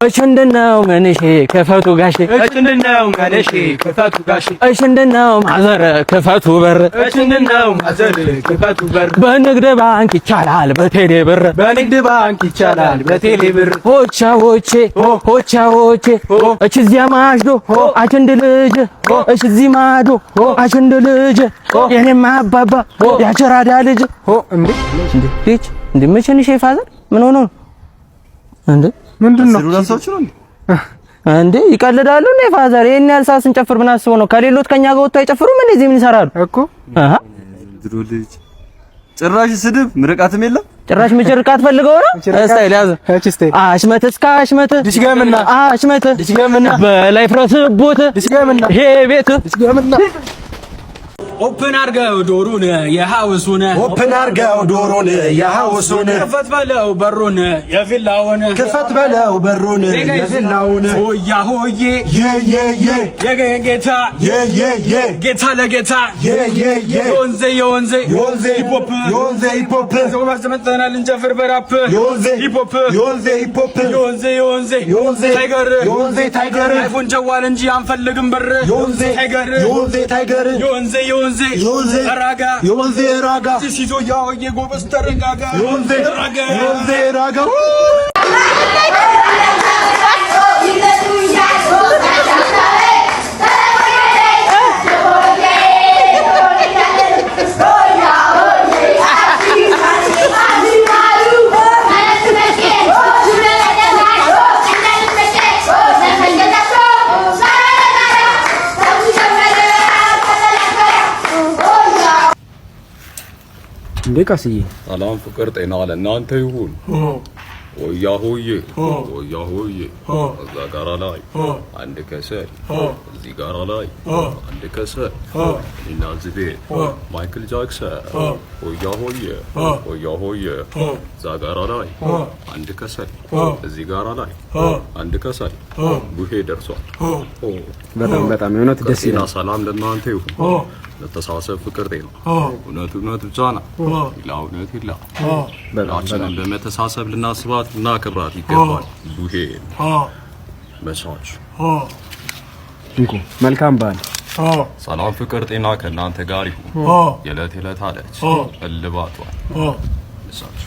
እሽንደናው መንሼ ከፈቱ ጋሼ እሽንደናው መንሼ ከፈቱ ጋሼ እሽንደናው ማዘር ከፈቱ በር እሽንደናው ማዘር ከፈቱ በር በንግድ ባንክ ይቻላል በቴሌ ብር በንግድ ባንክ ይቻላል በቴሌ ብር ሆቻዎቼ እችዚያ ማሽዶ አቸንድ ልጅ እችዚ ማዶ አቸንድ ልጅ የኔማ አባባ ያቸራዳ ልጅ እንዴ መቼንሽ ፋዘር ምን ሆኖ ነው እንዴ ምንድነው እንዴ ይቀልዳሉ እንዴ ፋዘር ይሄን ያህል ሰዓት ስንጨፍር ምን አስበው ነው ከሌሎት ከኛ ጋር ወጥተው አይጨፍሩም እንዴ እዚህ ምን ይሰራሉ እኮ አሃ ድሮ ልጅ ጭራሽ ስድብ ምርቃትም የለም ጭራሽ ምርቃት ፈልገው ነው እስታይል ያዘ አሽመት እስከ አሽመት ድሽገምና አሽመት ድሽገምና በላይ ፍረስቦት ድሽገምና ይሄ ቤት ድሽገምና ኦፕን አርገው ዶሩን የሃውሱን ኦፕን አርገው ዶሩን የሃውሱን ክፈት በለው በሩን የቪላውን ክፈት በለው በሩን የቪላውን ሆያ ሆዬ የ የጌታ ጌታ ለጌታ የወንዜ ሂፖፕ ሰው ማስመጣናል እንጨፍር በራፕ የወንዜ ታይገር አይፎን ጀዋል እንጂ አንፈልግም ብር ታይገር የወንዜ ራጋ ሲሲዞ ያው የጎበዝ ተረጋጋ የወንዜ ራጋ እንዴ ቀስዬ ሰላም ፍቅር ጤና ለእናንተ ይሁን። ሆያ ሆዬ እዛ ጋራ ላይ አንድ ከሰል እዚህ ጋራ ላይ አንድ ከሰል እኔና ዝቤ ማይክል ጃክሰን ሆያ ሆዬ እዛ ጋራ ላይ አንድ ከሰል እዚህ ጋራ ላይ አንድ ከሰል ቡሄ ደርሷል። በጣም የእውነት ደስ ይላል። ሰላም ለእናንተ ይሁን። ለተሳሰብ ፍቅር ጤና እውነት ብቻ ነው። እውነት ይላ ሁላችንም በመተሳሰብ ልናስባት ልናከብራት ይገባል። ቡሄ መሳች እንኩ መልካም በዓል። ሰላም ፍቅር ጤና ከእናንተ ጋር ይሁን። የዕለት አለች እልባቷል መሳች